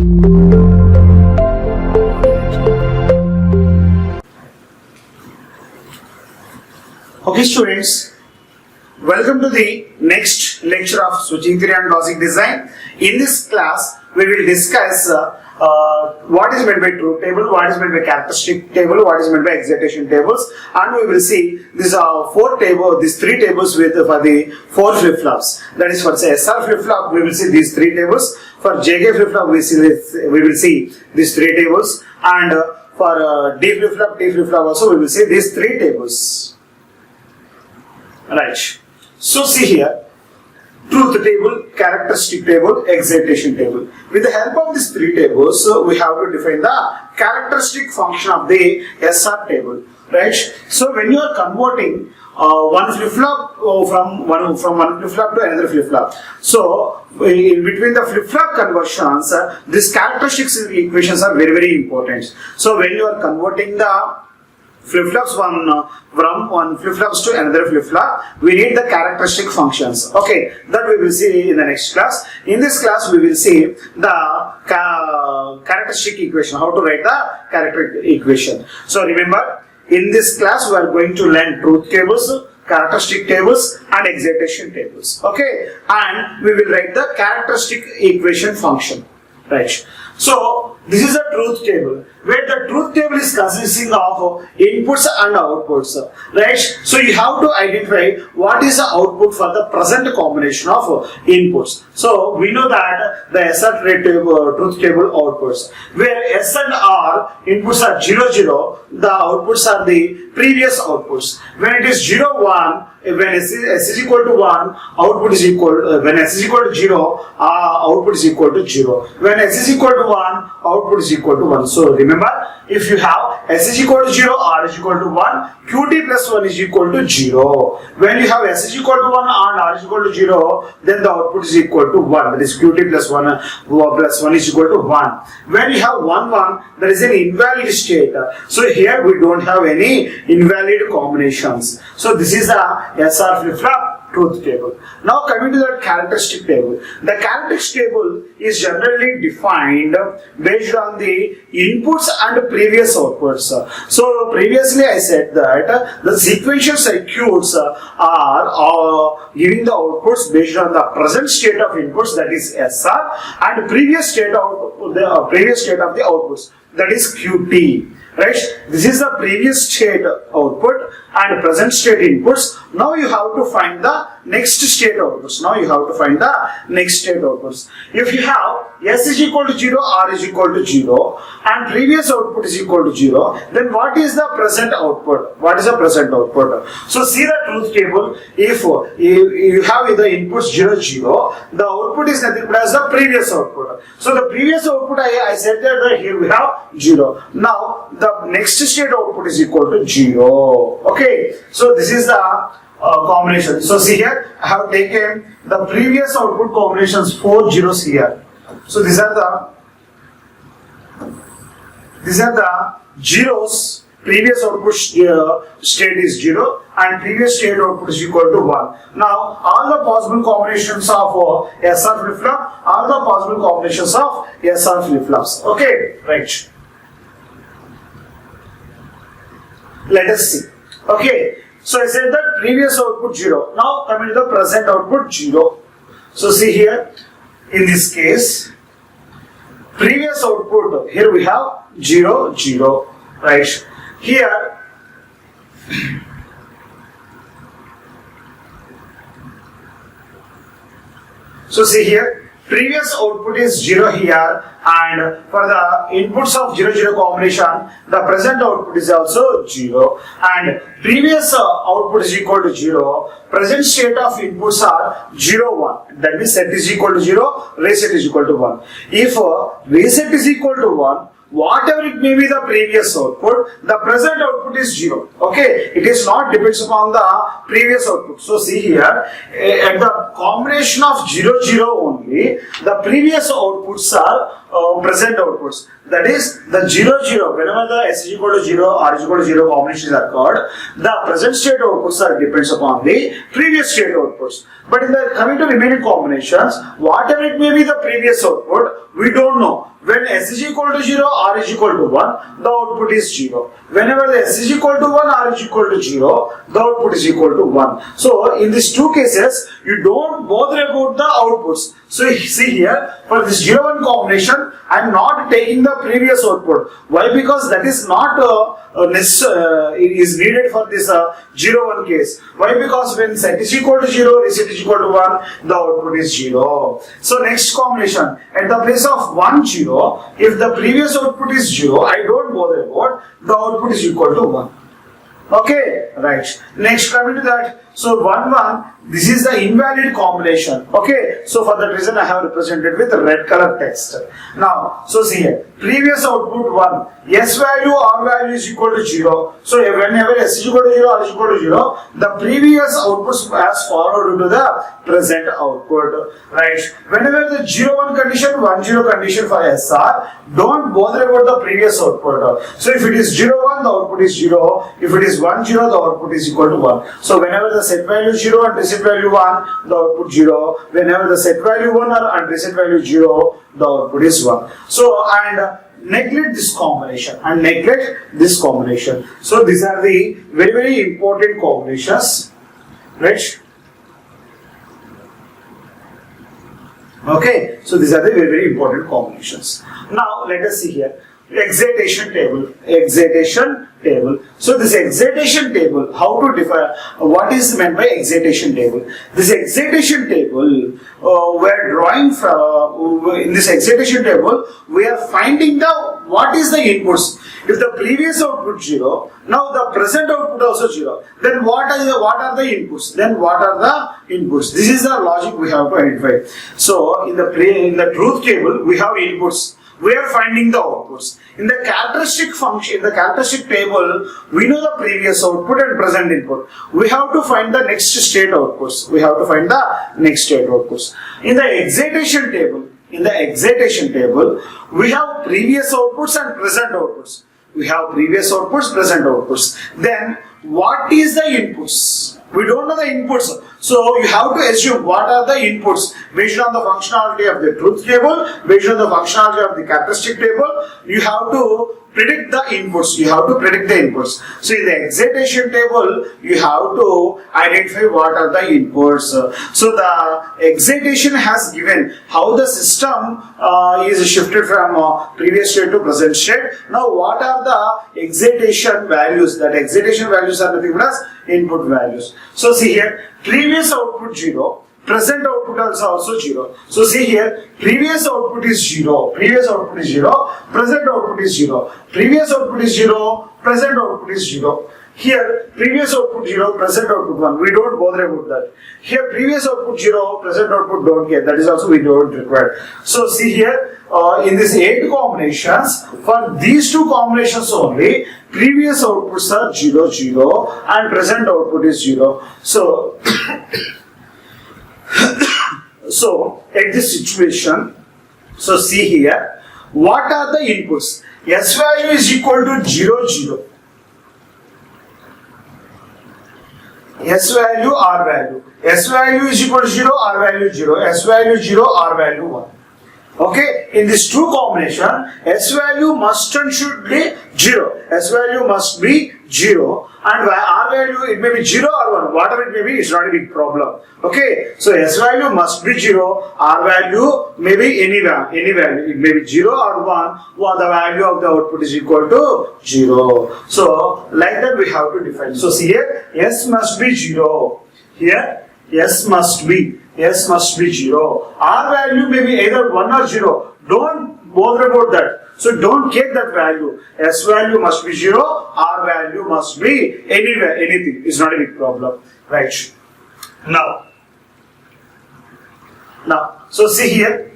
Okay students, welcome to the next lecture of switching theory and logic design. In this class, we will discuss what is meant by truth table, what is meant by characteristic table, what is meant by excitation tables, and we will see these three tables with for the 4 flip-flops. That is for say SR flip-flop, we will see these 3 tables. For JK flip-flop, we will see these 3 tables, and for D flip-flop, T flip-flop also we will see these 3 tables. Right. So see here, truth table, characteristic table, excitation table. With the help of these 3 tables, we have to define the characteristic function of the SR table. Right. So when you are converting one flip-flop from one flip-flop to another flip-flop, so in between the flip-flop conversions, these characteristics equations are very, very important. So when you are converting the flip-flops from one flip-flops to another flip-flop, we need the characteristic functions. Okay, that we will see in the next class. In this class, we will see the characteristic equation, how to write the characteristic equation. So remember, in this class, we are going to learn truth tables, characteristic tables, and excitation tables. Okay, and we will write the characteristic equation function. Right. So this is a truth table, where the truth table is consisting of inputs and outputs. Right. So you have to identify what is the output for the present combination of inputs. So we know that the SR truth table outputs, where S and R inputs are 0, 0, the outputs are the previous outputs. When it is 0, 1, when S is equal to 1, output is equal. When S is equal to 0, output is equal to 0. When S is equal to 1, output is equal to 1. So remember, if you have S is equal to 0, R is equal to 1, Qt plus 1 is equal to 0. When you have S is equal to 1 and R is equal to 0, then the output is equal to 1. That is Qt plus 1 is equal to 1. When you have 1, 1, that is an invalid state. So here we don't have any invalid combinations. So this is the SR flip-flop truth table. Now coming to the characteristic table. The characteristic table is generally defined based on the inputs and previous outputs. So previously I said that the sequential circuits are giving the outputs based on the present state of inputs, that is SR, and previous state of the outputs, that is QT. Right? This is the previous state output and present state inputs. Now you have to find the next state outputs. If you have S is equal to 0, R is equal to 0, and previous output is equal to 0, then what is the present output? So see the truth table. If you have the inputs 0, 0, the output is nothing but as the previous output. So the previous output, I said that here we have 0. Now the next state output is equal to 0. Okay, so this is the combination. So see here, I have taken the previous output combinations, 4 zeros here. So these are the zeros. Previous output state is 0 and previous state output is equal to 1. Now all the possible combinations of SR flip-flop, all the possible combinations of SR flip-flops. Okay, right. Let us see. Okay, so I said that previous output 0. Now coming to the present output 0. So see here, in this case, previous output, here we have 0, 0. Right. Here, so see here, previous output is 0 here, and for the inputs of 0, 0 combination, the present output is also 0, and previous output is equal to 0, present state of inputs are 0, 1, that means set is equal to 0, reset is equal to 1. If reset is equal to 1, whatever it may be the previous output, the present output is 0. Okay, it is not depends upon the previous output. So see here, at the combination of 0, 0 only, the previous outputs are present outputs. That is the 0 0. Whenever the S is equal to 0, R is equal to 0 combinations are occurred, the present state outputs are depends upon the previous state outputs. But in the coming to remaining combinations, whatever it may be the previous output, we don't know. When S is equal to 0, R is equal to 1, the output is 0. Whenever the S is equal to 1, R is equal to 0, the output is equal to 1. So, in these two cases, you don't bother about the outputs. So, you see here, for this 0 1 combination, I am not taking the previous output. Why? Because that is not it is needed for this 0 1 case. Why? Because when set is equal to 0, reset is equal to 1, the output is 0. So, next combination, at the place of 1 0, if the previous output is 0, I don't bother about, the output is equal to 1. Okay, right. Next, coming to that. So 1 1, this is the invalid combination. Okay, so for that reason I have represented with red color text. Now, so see here, previous output 1, S value, R value is equal to 0. So whenever S is equal to 0, R is equal to 0, the previous outputs has followed into the present output. Right. Whenever the 0 1 condition, 1 0 condition for SR, don't bother about the previous output. So if it is 0 1, the output is 0. If it is 1 0, the output is equal to 1. So whenever the set value 0 and reset value 1, the output 0. Whenever the set value 1 and reset value 0, the output is 1. So, and neglect this combination and neglect this combination. So these are the very, very important combinations, right? Okay, so these are the very, very important combinations. Now let us see here. Excitation table. So this excitation table, how to define, what is meant by excitation table? This excitation table, we are drawing from, in this excitation table, we are finding the, what is the inputs. If the previous output 0, now the present output also 0, then what are the inputs? Then what are the inputs? This is the logic we have to identify. So in the truth table, we have inputs. We are finding the outputs. In the characteristic function, in the characteristic table, we know the previous output and present input. We have to find the next state outputs. In the excitation table, we have previous outputs and present outputs. Then, what is the inputs? We don't know the inputs. So you have to assume what are the inputs based on the functionality of the truth table, based on the functionality of the characteristic table. You have to predict the inputs. So in the excitation table, you have to identify what are the inputs. So the excitation has given how the system is shifted from previous state to present state. Now what are the excitation values? That excitation values are nothing but as input values. So see here, previous output 0, present output is also 0. So see here, previous output is 0, present output is 0, present output is 0. Here, previous output 0, present output 1. We don't bother about that. Here, previous output 0, present output don't care. That is also we don't require. So see here, in these 8 combinations, for these 2 combinations only, previous outputs are 0, 0 and present output is 0. So, so at this situation, so see here, what are the inputs? S value is equal to 0, 0. S value, R value. S value is equal to 0, R value 0. S value 0, R value 1. Okay, in this 2 combination, S value must and should be 0. S value must be 0 and R value, it may be 0 or 1, whatever it may be, it's not a big problem. Okay, so S value must be 0, R value may be any value, it may be 0 or 1, while the value of the output is equal to 0. So, like that we have to define. So, see here, S must be 0. Here, S must be 0. R value may be either 1 or 0. Don't bother about that. So don't get that value. S value must be 0. R value must be anywhere, anything. It's not a big problem. Right. Now, so see here.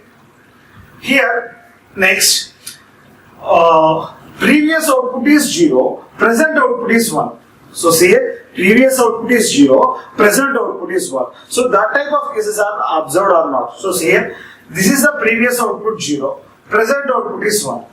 Here, next, previous output is 0. Present output is 1. So see here, previous output is 0, present output is 1. So that type of cases are observed or not. So see here, this is the previous output 0, present output is 1.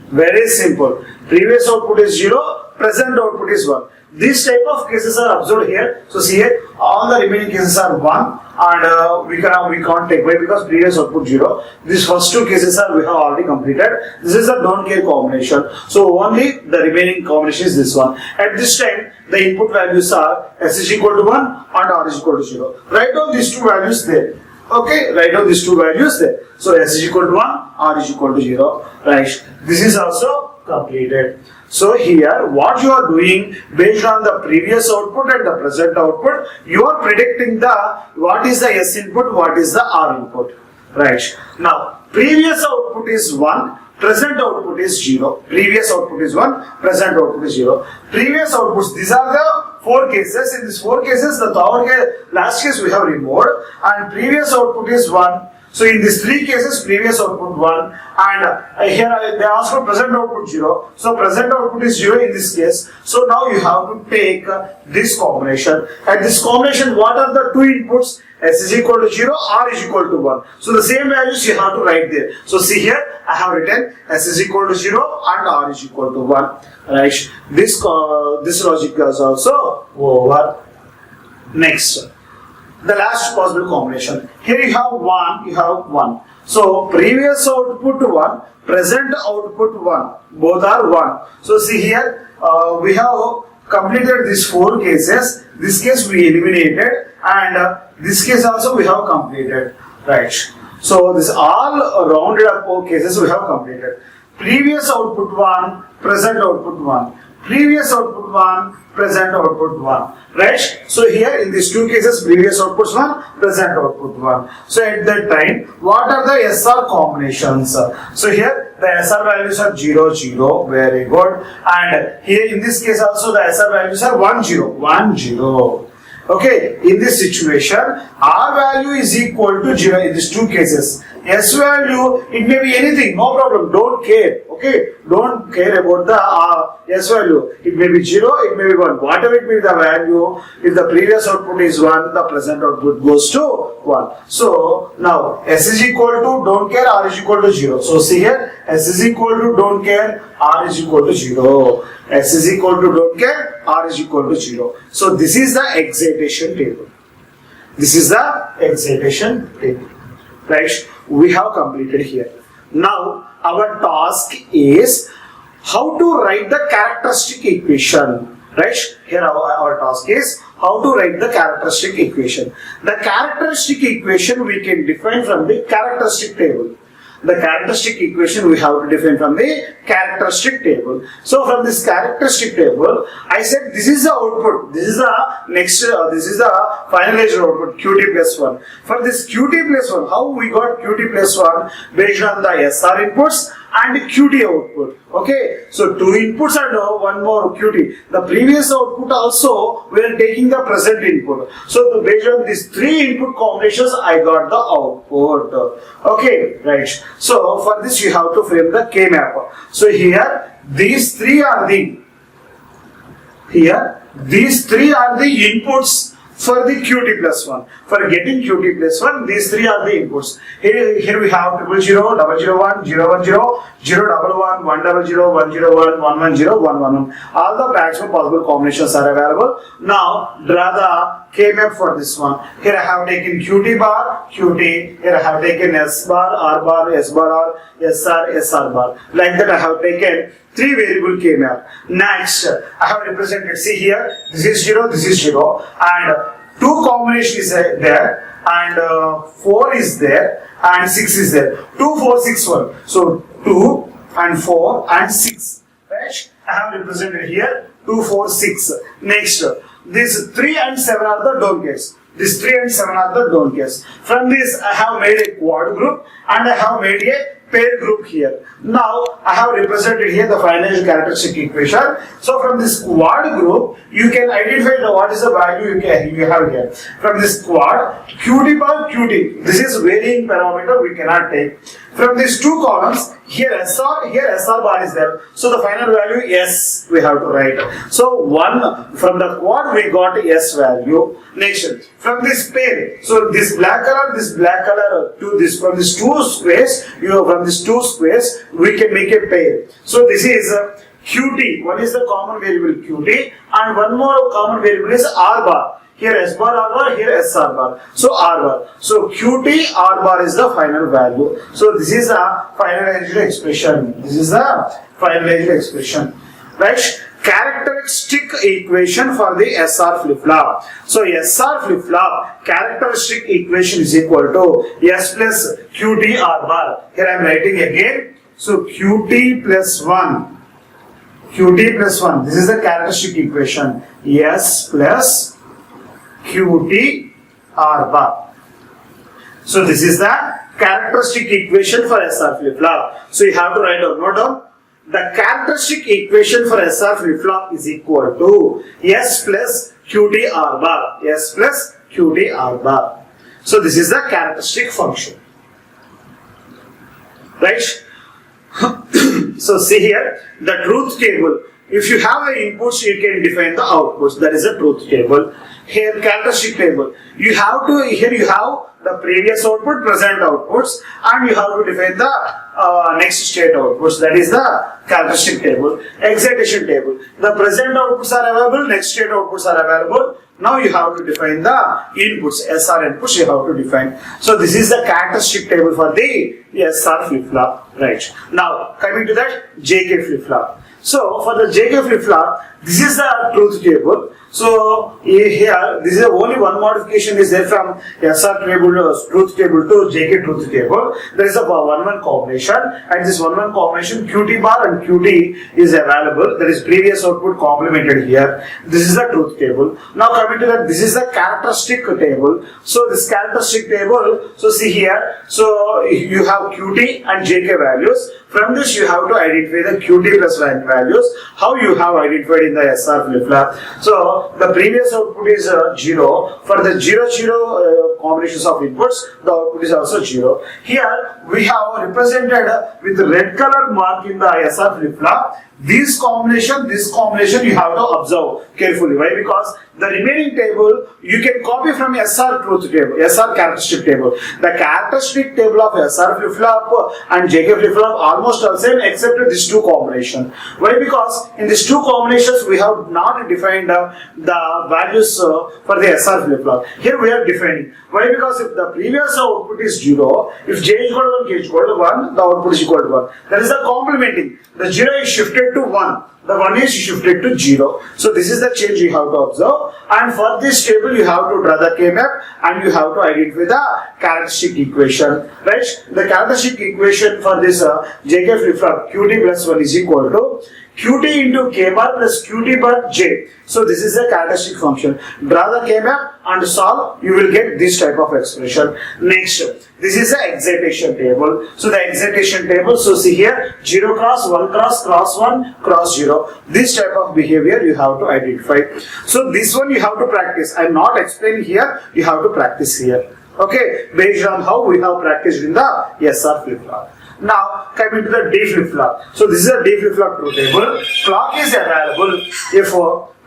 Very simple. Previous output is 0, present output is 1. These type of cases are observed here. So see here, all the remaining cases are 1 and we can't take away because previous output 0. These first two cases are we have already completed. This is a don't care combination. So only the remaining combination is this one. At this time, the input values are S is equal to 1 and R is equal to 0. Write down these two values there. Okay, write down these two values there. So S is equal to 1, R is equal to 0. Right. This is also completed. So here what you are doing based on the previous output and the present output, you are predicting the what is the S input, what is the R input. Right. Now previous output is 1, present output is 0. Previous output is 1, present output is 0. Previous outputs, these are the 4 cases. In these 4 cases, the last case we have removed and previous output is 1. So in these 3 cases, previous output 1 and here they ask for present output 0. So present output is 0 in this case. So now you have to take this combination. At this combination, what are the 2 inputs? S is equal to 0, R is equal to 1. So the same values you have to write there. So see here, I have written S is equal to 0 and R is equal to 1. Right. This logic is also over. Next. The last possible combination. Here you have 1, you have 1. So previous output 1, present output 1. Both are 1. So see here, we have completed these 4 cases. This case we eliminated and this case also we have completed. Right. So this all rounded up 4 cases we have completed. Previous output 1, present output 1. Previous output 1, present output 1. Right? So here in these 2 cases, previous output 1, present output 1. So at that time, what are the SR combinations? So here the SR values are 0, 0, very good. And here in this case also the SR values are 1, 0, 1, 0. Okay, in this situation, R value is equal to 0 in these 2 cases. S value, it may be anything, no problem, don't care. Okay, don't care about the S value. It may be 0, it may be 1. Whatever it may be the value, if the previous output is 1, the present output goes to 1. So now S is equal to don't care, R is equal to 0. So see here, S is equal to don't care, R is equal to 0. S is equal to don't care, R is equal to 0. So this is the excitation table. This is the excitation table. Right? We have completed here. Now our task is how to write the characteristic equation. Right? Here our task is how to write the characteristic equation. The characteristic equation we can define from the characteristic table. The characteristic equation we have to define from the characteristic table. So from this characteristic table, I said this is the output. This is the next. This is the finalized output Qt plus 1. For this Qt plus 1, how we got Qt plus 1 based on the SR inputs and Qt output. Okay, so 2 inputs and 1 more Qt. The previous output also we are taking the present input. So based on these 3 input combinations, I got the output. Okay, right. So for this you have to frame the K map. So here these 3 are the inputs for the Qt plus 1. For getting Qt plus 1, these 3 are the inputs. Here we have 000, 001, 010, 011, 100, 101, 110, 111. All the maximum possible combinations are available. Now draw the K map for this one. Here I have taken Qt bar, Qt. Here I have taken S bar, R bar, S bar, R, SR, SR bar. Like that I have taken 3 variable K map. Next, I have represented, see here, this is 0, this is 0, and 2 combination is there, and 4 is there, and 6 is there. 2, 4, 6, 1. So 2 and 4 and 6. Right? I have represented here 2, 4, 6. Next, these 3 and 7 are the don't case. These 3 and 7 are the don't case. From this, I have made a quad group and I have made a pair group here. Now I have represented here the finite characteristic equation. So from this quad group, you can identify what is the value you have here. From this quad, Qt bar Qt. This is varying parameter we cannot take. From these 2 columns, Here SR bar is there. So the final value S we have to write. So 1 from the quad we got S value. Next from this pair. So this black color to this, from these two squares, we can make a pair. So this is QT. One is the common variable QT, and one more common variable is R bar. Here S bar R bar, here SR bar. So R bar. So QT R bar is the final value. So this is the finalized expression. Right? Characteristic equation for the SR flip-flop. So SR flip-flop characteristic equation is equal to S plus QT R bar. Here I am writing again. So QT plus 1. This is the characteristic equation. S plus QT R bar. So this is the characteristic equation for SR flip-flop. So you have to write down, note down. The characteristic equation for SR flip-flop is equal to S plus QT R bar. S plus QT R bar. So this is the characteristic function. Right? So see here, the truth table. If you have the inputs, you can define the outputs. That is a truth table. Here, characteristic table. Here you have the previous output, present outputs, and you have to define the next state outputs. That is the characteristic table. Excitation table. The present outputs are available, next state outputs are available. Now you have to define the inputs, SR inputs you have to define. So this is the characteristic table for the SR flip-flop. Right. Now coming to that JK flip-flop. So for the JK flip-flop, this is the truth table. So here, this is only one modification is there from SR table truth table to JK truth table. There is a 1-1 combination, and this 1-1 combination QT bar and QT is available. There is previous output complemented here. This is the truth table. Now coming to that, this is the characteristic table. So this characteristic table, so see here, so you have QT and JK values. From this you have to identify the QT plus 1 values. How you have identified in the SR flip-flop. So the previous output is 0. For the 0 combinations of inputs, the output is also 0. Here we have represented with the red color mark in the SR flip-flop. This combination you have to observe carefully. Why? Because the remaining table you can copy from SR truth table, SR characteristic table. The characteristic table of SR flip-flop and JK flip-flop almost the same except these two combinations. Why? Because in these two combinations we have not defined the values for the SR flip-flop. Here we are defining. Why? Because if the previous output is 0, if J is equal to 1, K is equal to 1, the output is equal to 1. That is the complementing. The 0 is shifted to 1. The 1 is shifted to 0. So this is the change you have to observe. And for this table you have to draw the K-map and you have to identify the characteristic equation. Right? The characteristic equation for this JK flip-flop QT plus 1 is equal to QT into K bar plus QT bar J. So this is the characteristic function. Draw the K-map and solve, you will get this type of expression. Next, this is the excitation table. So the excitation table, so see here, 0 cross, 1 cross, cross 1, cross 0. This type of behavior you have to identify. So this one you have to practice. I am not explaining here, you have to practice here. Okay, based on how we have practiced in the SR flip-flop. Now coming to the D flip-flop. So this is a D flip-flop truth table. Clock is available. If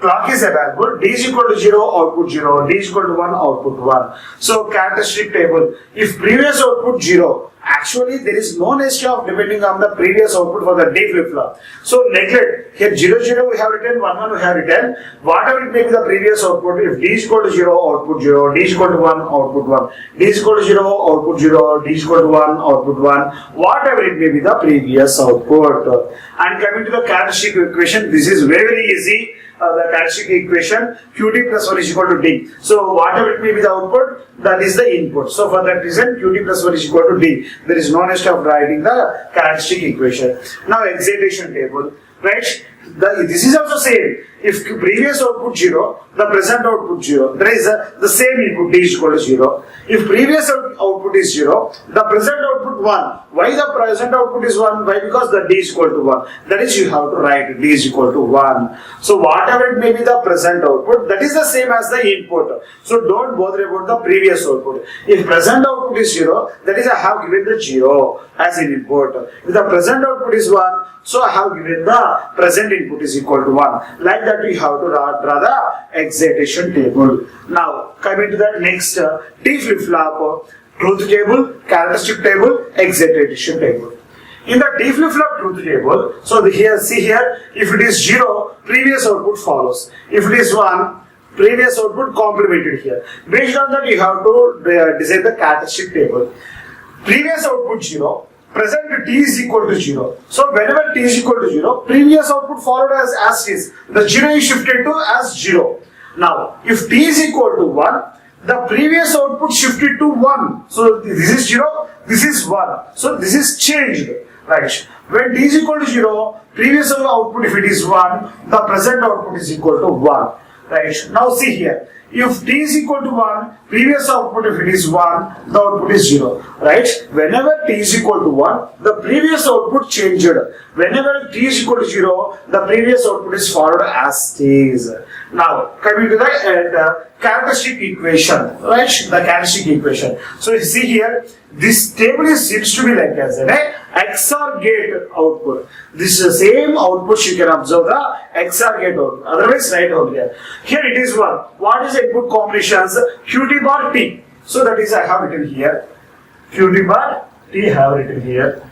clock is available, D is equal to 0, output 0, D is equal to 1, output 1. So characteristic table. If previous output 0, actually there is no necessity of depending on the previous output for the D flip-flop. So neglect. Here 0, 0 we have written, 1, 1 we have written. Whatever it may be the previous output, if D is equal to 0, output 0, D is equal to 1, output 1. D is equal to 0, output 0, D is equal to 1, output 1. Whatever it may be the previous output. And coming to the characteristic equation, this is very, very easy. The characteristic equation QT plus 1 is equal to D. So whatever it may be the output, that is the input. So for that reason QT plus 1 is equal to D. There is no necessity of writing the characteristic equation. Now excitation table. right? This is also same. If previous output 0, the present output 0, there is the same input d is equal to 0. If previous output is 0, the present output 1. Why the present output is 1? Why? Because the d is equal to 1. That is, you have to write d is equal to 1. So whatever it may be the present output, that is the same as the input. So don't bother about the previous output. If present output is 0, that is I have given the 0 as an input. If the present output is 1, so I have given the present input is equal to 1. Like that we have to draw the excitation table. Now coming to the next T flip-flop, truth table, characteristic table, excitation table. In the T flip-flop truth table, so here, see here, if it is 0, previous output follows. If it is 1, previous output complemented here. Based on that, you have to design the characteristic table. Previous output 0, present t is equal to 0. So whenever t is equal to 0, previous output followed as is. The 0 is shifted to as 0. Now, if t is equal to 1, the previous output shifted to 1. So this is 0, this is 1. So this is changed. Right. When t is equal to 0, previous output if it is 1, the present output is equal to 1. Right. Now see here. If t is equal to 1, previous output if it is 1, the output is 0. Right? Whenever t is equal to 1, the previous output changed. Whenever t is equal to 0, the previous output is followed as is. Now, coming to the characteristic equation, right? The characteristic equation. So you see here, this table seems to be like as an XOR gate output. This is the same output you can observe the XOR gate output. Otherwise, write over here. Here it is 1. What is the input combinations? Qt bar T. So that is I have written here. Qt bar T I have written here.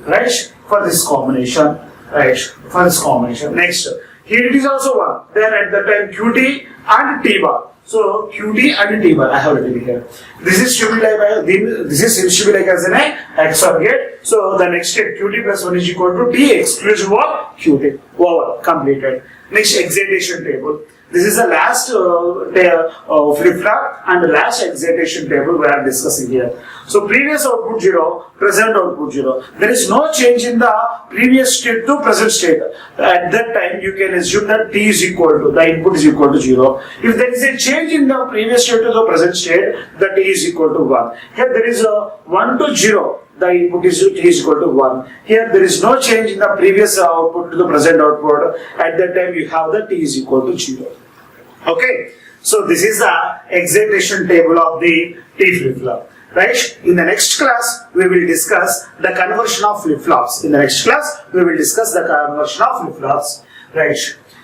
Right? For this combination. Right? For this combination. Next. Here it is also 1. Then at the time Qt and T bar. So Qt and T bar I have written here. This is to be like seems to be like as an XOR gate. So the next step Qt plus 1 is equal to T exclusive of Qt. Over. Completed. Next excitation table. This is the last flip-flop and the last excitation table we are discussing here. So previous output 0, present output 0. There is no change in the previous state to present state. At that time, you can assume that t is equal to, the input is equal to 0. If there is a change in the previous state to the present state, the t is equal to 1. Here there is a 1 to 0. The input is t is equal to 1. Here there is no change in the previous output to the present output. At that time you have the t is equal to 0. Okay. So this is the excitation table of the T flip-flop. Right? In the next class we will discuss the conversion of flip-flops. In the next class we will discuss the conversion of flip-flops. Right?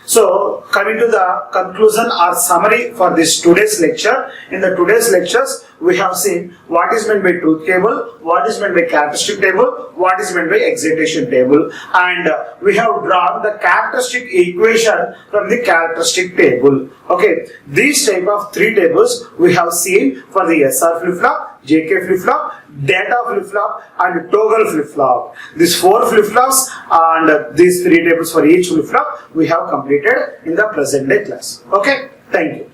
So, coming to the conclusion or summary for this today's lecture. In the today's lectures, we have seen what is meant by truth table, what is meant by characteristic table, what is meant by excitation table, and we have drawn the characteristic equation from the characteristic table. Okay, these type of three tables we have seen for the SR flip-flop, JK flip-flop, data flip-flop and toggle flip-flop. These four flip-flops and these three tables for each flip-flop we have completed in the present day class. Okay, thank you.